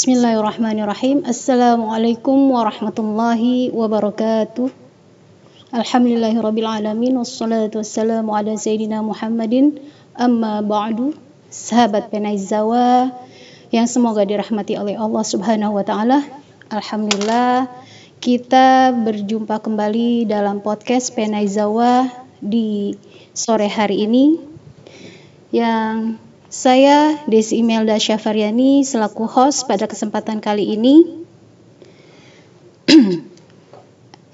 Bismillahirrahmanirrahim. Assalamualaikum warahmatullahi wabarakatuh. Alhamdulillahirabbil alamin wassalatu wassalamu ala sayyidina Muhammadin. Amma ba'du. Sahabat Penaizawa yang semoga dirahmati oleh Allah Subhanahu wa taala. Alhamdulillah kita berjumpa kembali dalam podcast Penaizawa di sore hari ini yang saya Desi Imelda Syafariani selaku host pada kesempatan kali ini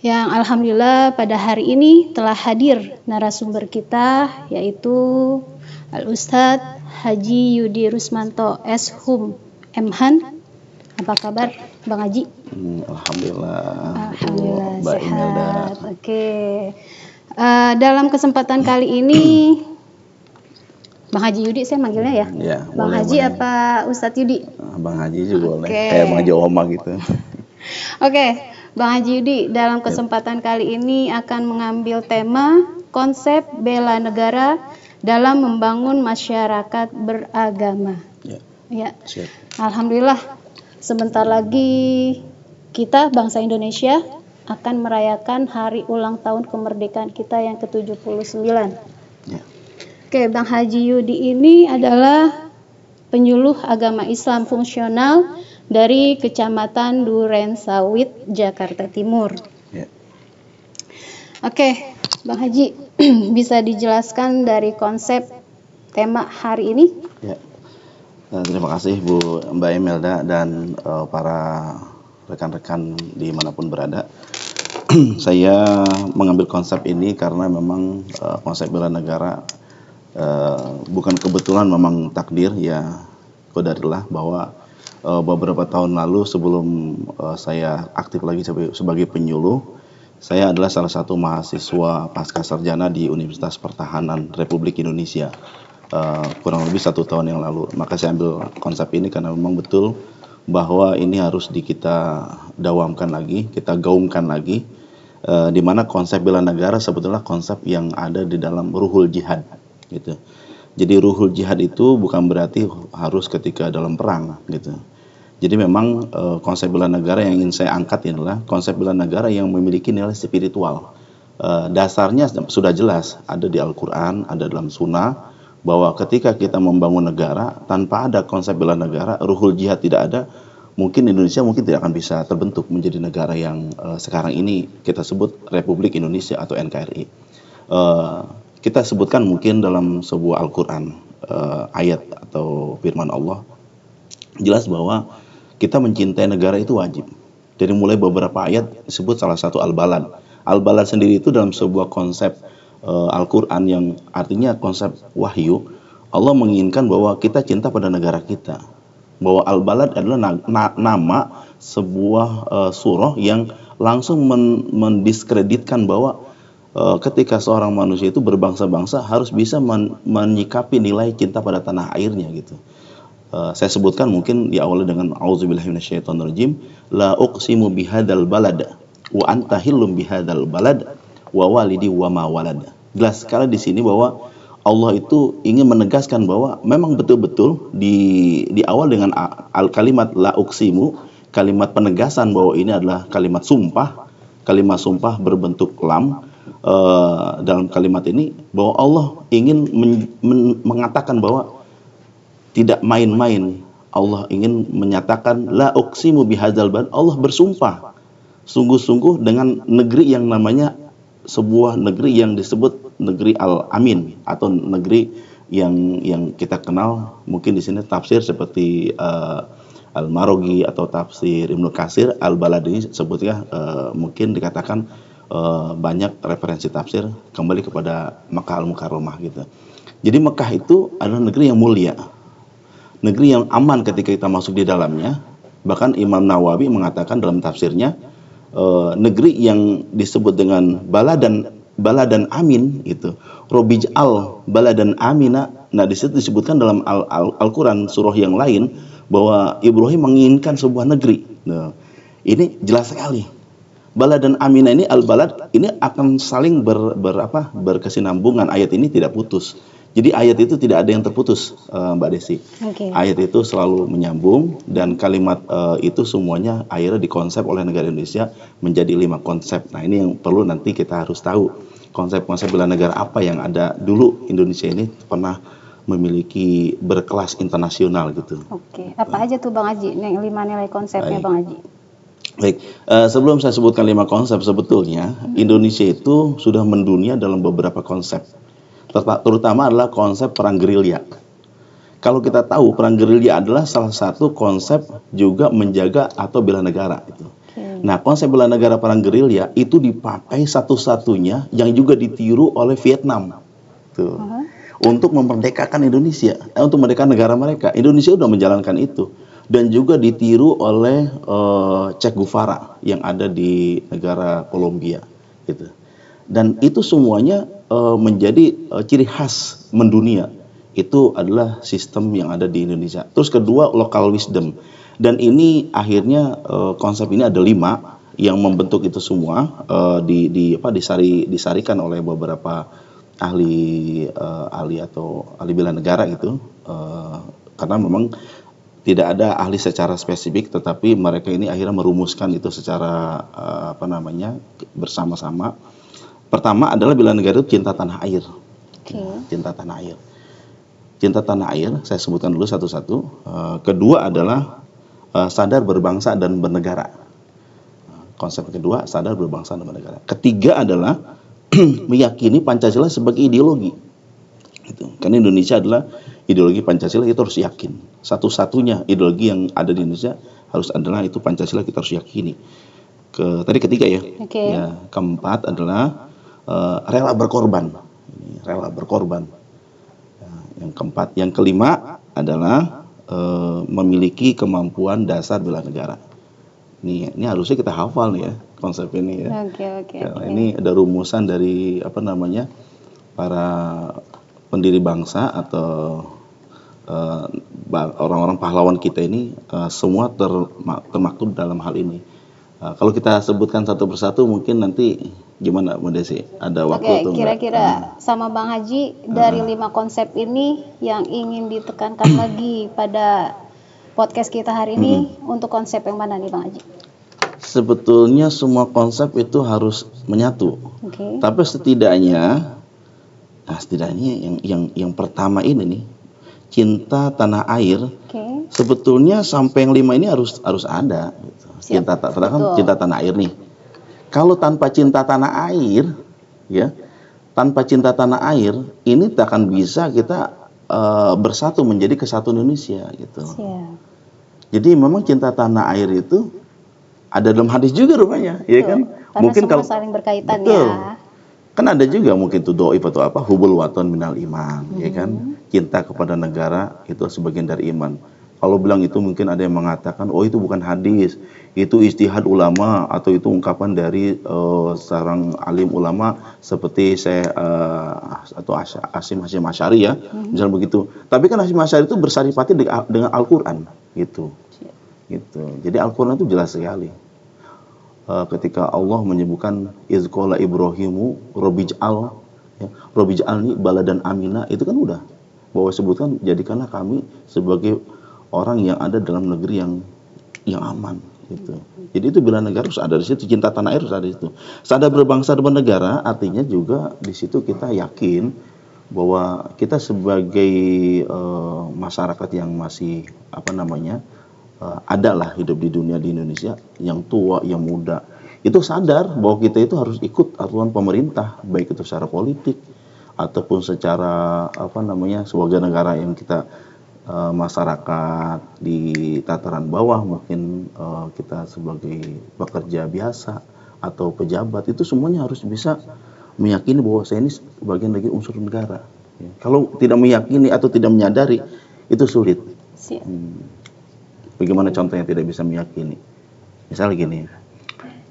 yang alhamdulillah pada hari ini telah hadir narasumber kita yaitu Al-Ustadz Haji Yudi Rusmanto S.Hum M.Han. Apa kabar Bang Haji? Alhamdulillah sehat. Oke. Dalam kesempatan kali ini Bang Haji Yudi saya manggilnya ya? Ya, Bang boleh, Haji boleh. Apa Ustadz Yudi? Bang Haji juga boleh. Oke. Kayak Bang Haji Oma gitu. Oke, Bang Haji Yudi dalam kesempatan kali ini akan mengambil tema konsep bela negara dalam membangun masyarakat beragama. Ya. Siap. Alhamdulillah sebentar lagi kita bangsa Indonesia akan merayakan hari ulang tahun kemerdekaan kita yang ke-79. Ya. Oke, Bang Haji Yudi ini adalah penyuluh agama Islam fungsional dari Kecamatan Durensawit, Jakarta Timur. Ya. Oke, Bang Haji, bisa dijelaskan dari konsep tema hari ini? Ya. Terima kasih Bu Mbak Imelda dan para rekan-rekan dimanapun berada. Saya mengambil konsep ini karena memang konsep bela negara bukan kebetulan, memang takdir ya, qadarullah bahwa beberapa tahun lalu sebelum saya aktif lagi sebagai penyuluh, saya adalah salah satu mahasiswa pasca sarjana di Universitas Pertahanan Republik Indonesia kurang lebih 1 tahun yang lalu. Maka saya ambil konsep ini karena memang betul bahwa ini harus kita dawamkan lagi, kita gaungkan lagi, di mana konsep bela negara sebetulnya konsep yang ada di dalam ruhul jihad. Gitu. Jadi ruhul jihad itu bukan berarti harus ketika dalam perang gitu. Jadi memang konsep bela negara yang ingin saya angkat adalah konsep bela negara yang memiliki nilai spiritual. Dasarnya sudah jelas ada di Al-Quran, ada dalam Sunnah, bahwa ketika kita membangun negara tanpa ada konsep bela negara, ruhul jihad tidak ada, mungkin Indonesia tidak akan bisa terbentuk menjadi negara yang sekarang ini kita sebut Republik Indonesia atau NKRI. Kita sebutkan mungkin dalam sebuah Al-Quran ayat atau firman Allah jelas bahwa kita mencintai negara itu wajib. Dari mulai beberapa ayat disebut salah satu al-balad. Al-balad sendiri itu dalam sebuah konsep Al-Quran yang artinya konsep wahyu. Allah menginginkan bahwa kita cinta pada negara kita. Bahwa al-balad adalah nama sebuah surah yang langsung mendiskreditkan bahwa ketika seorang manusia itu berbangsa-bangsa harus bisa menyikapi nilai cinta pada tanah airnya gitu. Saya sebutkan mungkin diawali dengan auzubillahi minasyaitonirrajim, la uqsimu bihadzal balad wa anta hillum bihadzal balad wa walidi wa ma walad. Jelas sekali di sini bahwa Allah itu ingin menegaskan bahwa memang betul-betul di awal dengan kalimat la uqsimu, kalimat penegasan bahwa ini adalah kalimat sumpah berbentuk lam. Dalam kalimat ini bahwa Allah ingin mengatakan bahwa tidak main-main. Allah ingin menyatakan la uqsimu bihadzal balad. Allah bersumpah sungguh-sungguh dengan negeri yang namanya sebuah negeri yang disebut negeri Al-Amin atau negeri yang kita kenal mungkin di sini tafsir seperti Al-Marogi atau tafsir Ibnu Katsir. Al-Balad ini sebutnya mungkin dikatakan banyak referensi tafsir kembali kepada Makkah Al-Mukarramah gitu. Jadi Mekah itu adalah negeri yang mulia, negeri yang aman ketika kita masuk di dalamnya. Bahkan Imam Nawawi mengatakan dalam tafsirnya negeri yang disebut dengan baladan amin itu, Robij'al baladan amina. Nah di situ disebutkan dalam Al-Quran surah yang lain bahwa Ibrahim menginginkan sebuah negeri. Nah, ini jelas sekali. Balad dan Aminah ini, al-balad ini akan saling berkesinambungan. Ayat ini tidak putus. Jadi ayat itu tidak ada yang terputus, Mbak Desi. Oke. Ayat itu selalu menyambung dan kalimat itu semuanya akhirnya dikonsep oleh negara Indonesia menjadi 5 konsep. Nah, ini yang perlu nanti kita harus tahu. Konsep-konsep bela negara apa yang ada dulu. Indonesia ini pernah memiliki berkelas internasional gitu. Oke. Apa aja tuh Bang Haji? 5 nilai konsepnya Baik. Bang Haji. Baik, sebelum saya sebutkan 5 konsep, sebetulnya Indonesia itu sudah mendunia dalam beberapa konsep. Terutama adalah konsep perang gerilya. Kalau kita tahu perang gerilya adalah salah satu konsep juga menjaga atau bela negara itu. Nah, konsep bela negara perang gerilya itu dipakai satu-satunya yang juga ditiru oleh Vietnam. Tuh. Untuk memerdekakan Indonesia, untuk memerdekakan negara mereka. Indonesia sudah menjalankan itu dan juga ditiru oleh Che Guevara yang ada di negara Kolombia gitu. Dan itu semuanya menjadi ciri khas mendunia. Itu adalah sistem yang ada di Indonesia. Terus kedua, local wisdom. Dan ini akhirnya konsep ini ada 5 yang membentuk itu semua disarikan oleh beberapa ahli bela negara gitu. Karena memang tidak ada ahli secara spesifik, tetapi mereka ini akhirnya merumuskan itu secara bersama-sama. Pertama adalah bela negara itu cinta tanah air. Cinta tanah air. Cinta tanah air, saya sebutkan dulu satu-satu. Kedua adalah sadar berbangsa dan bernegara. Konsep kedua, sadar berbangsa dan bernegara. Ketiga adalah meyakini Pancasila sebagai ideologi. Gitu. Karena Indonesia adalah ideologi Pancasila, kita harus yakin. Satu-satunya ideologi yang ada di Indonesia harus adalah itu Pancasila, kita harus yakini. Tadi ketiga ya. Ya, keempat adalah rela berkorban. Rela berkorban. Yang keempat, yang kelima adalah memiliki kemampuan dasar bela negara. Ini harusnya kita hafal nih ya konsep ini ya. Ini ada rumusan dari para pendiri bangsa atau orang-orang pahlawan kita ini, semua termaktub dalam hal ini. Kalau kita sebutkan satu persatu mungkin nanti gimana Mbak Desi? Ada waktu tuh? Kira-kira sama Bang Haji dari 5 konsep ini yang ingin ditekankan lagi pada podcast kita hari ini untuk konsep yang mana nih Bang Haji? Sebetulnya semua konsep itu harus menyatu. Tapi setidaknya yang pertama ini nih, cinta tanah air. Sebetulnya sampai yang 5 ini harus ada. Gitu. Cinta tanah air nih. Kalau tanpa cinta tanah air, ya, tanpa cinta tanah air, ini tak akan bisa kita bersatu menjadi kesatuan Indonesia, gitu. Jadi memang cinta tanah air itu ada dalam hadis juga rupanya, ya kan? Karena mungkin kalau saling berkaitan ya. Kan ada juga mungkin tuh doib atau hubul waton minal iman, ya kan? Cinta kepada negara itu sebagian dari iman. Kalau bilang itu mungkin ada yang mengatakan, oh itu bukan hadis, itu ijtihad ulama atau itu ungkapan dari seorang alim ulama seperti atau Hasyim Asy'ari ya, misalnya begitu. Tapi kan Hasyim Asy'ari itu bersaripati dengan Al-Quran, gitu. Jadi Al-Quran itu jelas sekali. Ketika Allah menyebutkan izqala Ibrahimu Robij'alni baladan amina, itu kan udah bahwa sebutkan jadikanlah kami sebagai orang yang ada dalam negeri yang aman gitu. Jadi itu bela negara harus ada di situ, cinta tanah air harus ada di situ. Sadar berbangsa dan bernegara artinya juga di situ kita yakin bahwa kita sebagai masyarakat yang masih adalah hidup di dunia di Indonesia, yang tua, yang muda, itu sadar bahwa kita itu harus ikut aturan pemerintah, baik itu secara politik ataupun secara sebagai negara yang kita masyarakat di tataran bawah, mungkin kita sebagai pekerja biasa atau pejabat, itu semuanya harus bisa meyakini bahwa saya ini bagian dari unsur negara. Kalau tidak meyakini atau tidak menyadari, itu sulit. Bagaimana contohnya tidak bisa meyakini? Misalnya gini,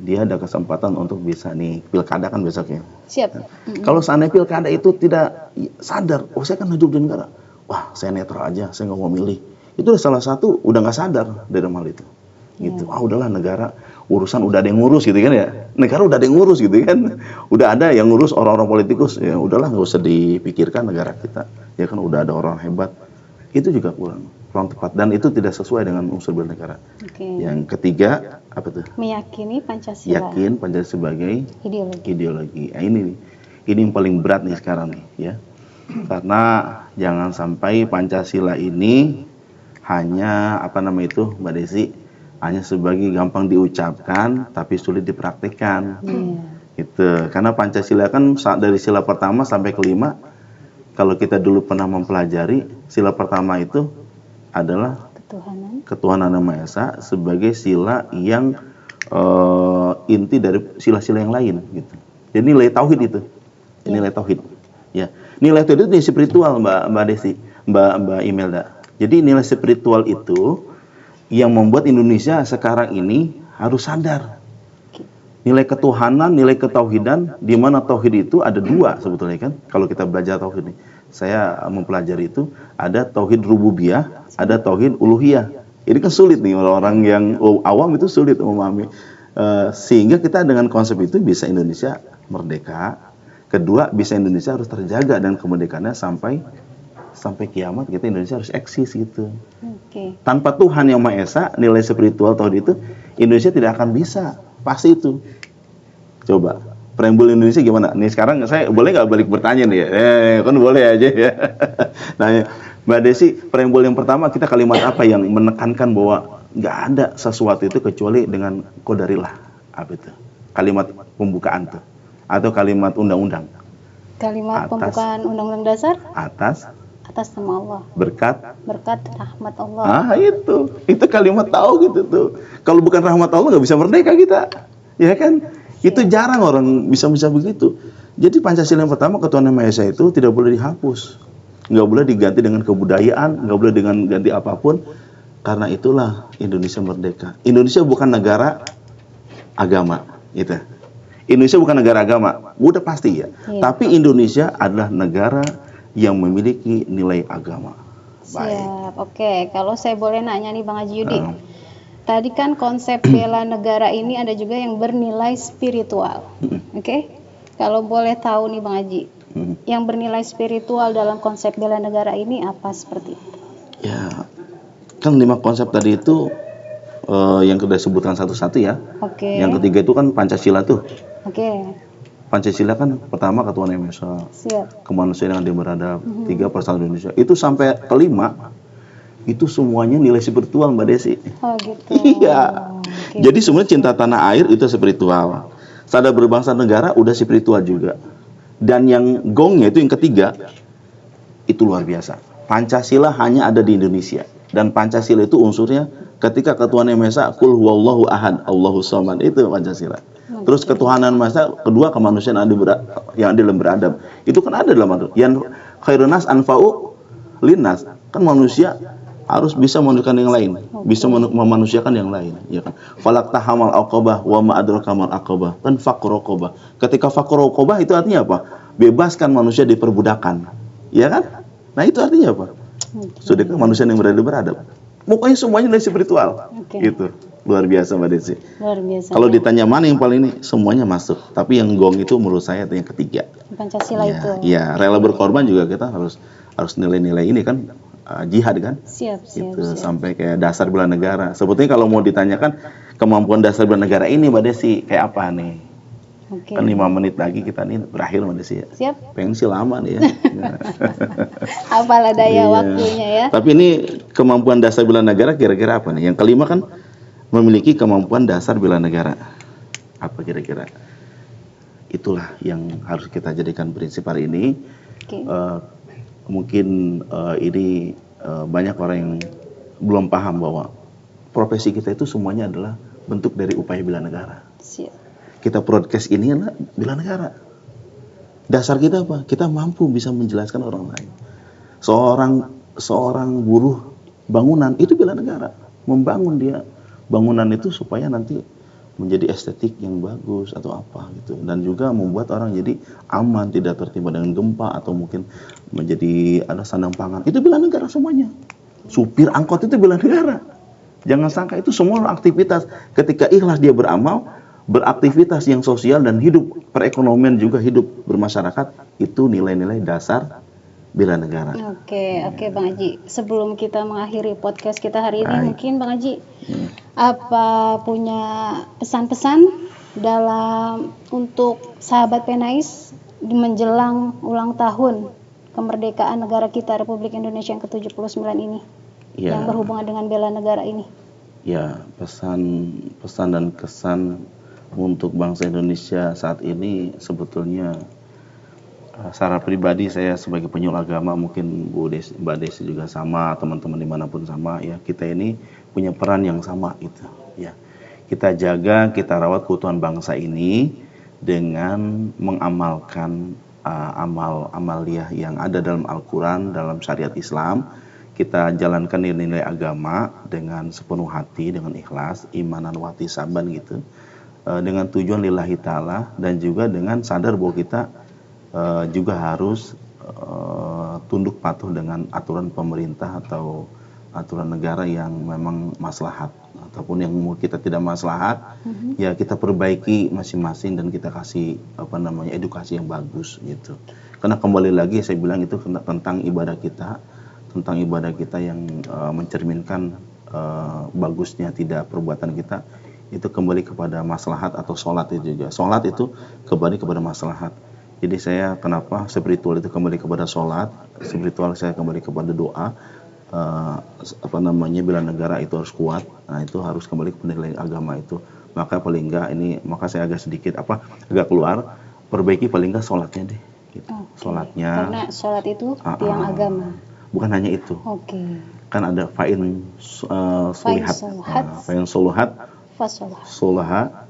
dia ada kesempatan untuk bisa nih pilkada kan besok ya. Kalau seandainya pilkada itu tidak sadar, oh saya kan hidup di negara, wah saya netral aja, saya nggak mau milih. Itu salah satu udah nggak sadar dari hal itu. Gitu. Udahlah negara, urusan udah ada yang ngurus gitu kan ya, negara udah ada yang ngurus gitu kan, udah ada yang ngurus orang-orang politikus, ya udahlah nggak usah dipikirkan negara kita, ya kan udah ada orang hebat, itu juga kurang tepat dan itu tidak sesuai dengan unsur bela negara. Yang ketiga apa tuh? Meyakini Pancasila. Yakin Pancasila sebagai ideologi. Nah, ini yang paling berat nih sekarang nih ya, karena jangan sampai Pancasila ini hanya Mbak Desi, hanya sebagai gampang diucapkan tapi sulit dipraktikkan. Gitu. Karena Pancasila kan dari sila pertama sampai kelima, kalau kita dulu pernah mempelajari, sila pertama itu adalah ketuhanan yang Maha Esa sebagai sila yang inti dari sila-sila yang lain gitu. Jadi nilai tauhid itu. Nilai tauhid. Ya. Nilai tauhid itu spiritual Mbak Desi, Mbak Imelda. Jadi nilai spiritual itu yang membuat Indonesia sekarang ini harus sadar. Nilai ketuhanan, nilai ketauhidan, di mana tauhid itu ada dua sebetulnya kan. Kalau kita belajar tauhid ini, saya mempelajari itu ada tauhid rububiyah, ada tauhid uluhiyah. Ini kan sulit nih, orang-orang yang awam itu sulit memahami. Sehingga kita dengan konsep itu bisa Indonesia merdeka. Kedua, bisa Indonesia harus terjaga dan kemerdekaannya sampai kiamat, kita Indonesia harus eksis gitu. Tanpa Tuhan yang Maha Esa, nilai spiritual tauhid itu Indonesia tidak akan bisa. Pasti itu. Coba preambul Indonesia gimana? Nih sekarang saya boleh nggak balik bertanya nih ya? Kan boleh aja ya. Nah, Mbak Desi, preambul yang pertama kita kalimat apa yang menekankan bahwa nggak ada sesuatu itu kecuali dengan qadarillah? Apa itu? Kalimat pembukaan tuh atau kalimat undang-undang? Kalimat pembukaan undang-undang dasar? Atas nama Allah. Berkat rahmat Allah. Itu kalimat tahu gitu tuh. Kalau bukan rahmat Allah nggak bisa merdeka kita, ya kan? Itu jarang orang bisa begitu. Jadi Pancasila yang pertama, ketuhanan Maha Esa itu tidak boleh dihapus, nggak boleh diganti dengan kebudayaan, nggak boleh dengan ganti apapun. Karena itulah Indonesia merdeka. Indonesia bukan negara agama, gitu. Indonesia bukan negara agama, udah pasti ya. Tapi Indonesia adalah negara yang memiliki nilai agama. Siap. Oke, kalau saya boleh nanya nih Bang Haji Yudi. Tadi kan konsep bela negara ini ada juga yang bernilai spiritual. Oke? Kalau boleh tahu nih Bang Haji, yang bernilai spiritual dalam konsep bela negara ini apa seperti itu? Ya, kan 5 konsep tadi itu yang sudah disebutkan satu-satu ya. Yang ketiga itu kan Pancasila tuh. Pancasila kan pertama ketuhanan yang Maha Esa, kemanusiaan yang adil beradab, 3 persatuan Indonesia. Itu sampai kelima, itu semuanya nilai spiritual Mbak Desi. Gitu. Iya. Jadi sebenarnya cinta tanah air itu spiritual. Sadar berbangsa negara udah spiritual juga. Dan yang gongnya itu yang ketiga, itu luar biasa. Pancasila hanya ada di Indonesia. Dan Pancasila itu unsurnya ketika ketuhanan yang Maha Esa, qul huwallahu ahad, Allahus samad, itu Pancasila. Terus ketuhanan Maha Esa, kedua kemanusiaan yang adil dan beradab. Itu kan ada dalam itu. Yang khairun nas anfa'u linnas. Kan manusia harus bisa memanusiakan yang lain, bisa memanusiakan yang lain, ya kan? Falak tahamal aqabah wa ma adraka mal aqabah. Kan faqr raqabah. Ketika faqr raqabah itu artinya apa? Bebaskan manusia dari perbudakan. Ya kan? Nah, itu artinya apa? Sudah manusia yang beradab. Pokoknya semuanya dari spiritual. Gitu. Luar biasa Mbak Desi. Luar biasa. Kalau ditanya mana yang paling ini, semuanya masuk. Tapi yang gong itu menurut saya yang ketiga. Pancasila itu. Iya, rela berkorban juga kita harus nilai-nilai ini kan, jihad kan. Siap. Sampai kayak dasar bela negara. Sebetulnya kalau mau ditanyakan kemampuan dasar bela negara ini Mbak Desi kayak apa nih? Kan 5 menit lagi kita nih berakhir Mbak Desi ya. Siap. Pengen sih lama nih ya. Apalah daya waktunya ya. Tapi ini kemampuan dasar bela negara kira-kira apa nih? Yang kelima kan memiliki kemampuan dasar bela negara. Apa kira-kira? Itulah yang harus kita jadikan prinsip hari ini. Mungkin ini banyak orang yang belum paham bahwa profesi kita itu semuanya adalah bentuk dari upaya bela negara. Kita broadcast ini adalah bela negara. Dasar kita apa? Kita mampu bisa menjelaskan orang lain. Seorang buruh bangunan itu bela negara. Membangun dia bangunan itu supaya nanti menjadi estetik yang bagus atau apa gitu, dan juga membuat orang jadi aman, tidak tertimpa dengan gempa atau mungkin menjadi ada sandang pangan. Itu bela negara semuanya. Supir angkot itu bela negara. Jangan sangka itu semua aktivitas. Ketika ikhlas dia beramal, beraktivitas yang sosial dan hidup perekonomian juga hidup bermasyarakat, itu nilai-nilai dasar bela negara. Oke, Bang Haji. Sebelum kita mengakhiri podcast kita hari ini, Baik. mungkin Bang Haji apa punya pesan-pesan dalam untuk sahabat Penais di menjelang ulang tahun kemerdekaan negara kita Republik Indonesia yang ke-79 ini, Ya, yang berhubungan dengan bela negara ini. ya, pesan dan kesan untuk bangsa Indonesia saat ini sebetulnya secara pribadi saya sebagai penyuluh agama, mungkin Mbak Desi juga sama, teman-teman dimanapun sama, ya, kita ini punya peran yang sama gitu, ya. Kita jaga, kita rawat keutuhan bangsa ini dengan mengamalkan amal-amaliyah yang ada dalam Al-Quran, dalam syariat Islam. Kita jalankan nilai-nilai agama dengan sepenuh hati, dengan ikhlas, imanan wati saban gitu, dengan tujuan lillahi ta'ala, dan juga dengan sadar bahwa kita juga harus tunduk patuh dengan aturan pemerintah atau aturan negara yang memang maslahat, ataupun yang kita tidak maslahat, ya kita perbaiki masing-masing dan kita kasih edukasi yang bagus gitu. Karena kembali lagi saya bilang itu tentang ibadah kita yang mencerminkan bagusnya tidak perbuatan kita, itu kembali kepada maslahat, atau sholat itu juga. Sholat itu kembali kepada maslahat. Jadi saya kenapa spiritual itu kembali kepada sholat, spiritual saya kembali kepada doa, bela negara itu harus kuat. Nah, itu harus kembali kepada nilai agama itu. Maka paling enggak maka saya agak sedikit agak keluar, perbaiki paling enggak sholatnya deh gitu. Sholatnya, karena sholat itu tiang agama. Bukan hanya itu. Kan ada fa'in soluhat solaha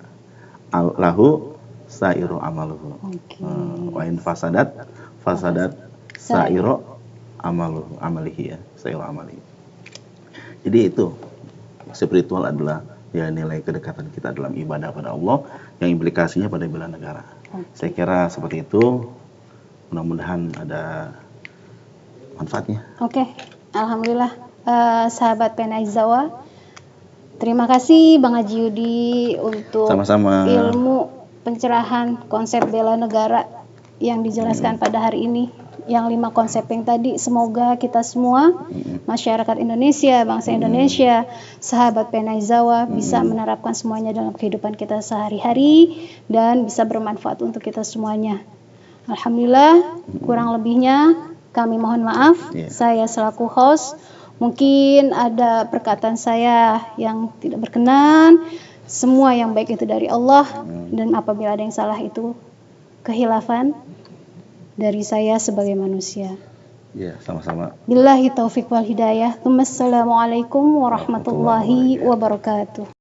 lahu sairu amaluhu. Wa in fasadat sairu amalihi, ya, sairu amalihi. Jadi itu spiritual adalah ya nilai kedekatan kita dalam ibadah pada Allah yang implikasinya pada bela negara. Saya kira seperti itu. Mudah-mudahan ada manfaatnya. Alhamdulillah, sahabat Penais Zawa. Terima kasih Bang Haji Yudi untuk sama-sama ilmu pencerahan konsep bela negara yang dijelaskan pada hari ini. Yang 5 konsep yang tadi, semoga kita semua, masyarakat Indonesia, bangsa Indonesia, sahabat Penais Zawa bisa menerapkan semuanya dalam kehidupan kita sehari-hari dan bisa bermanfaat untuk kita semuanya. Alhamdulillah, kurang lebihnya kami mohon maaf. Saya selaku host, mungkin ada perkataan saya yang tidak berkenan. Semua yang baik itu dari Allah, dan apabila ada yang salah itu kehilafan dari saya sebagai manusia. Ya, sama-sama. Billahi taufiq wal hidayah. Assalamualaikum warahmatullahi wabarakatuh.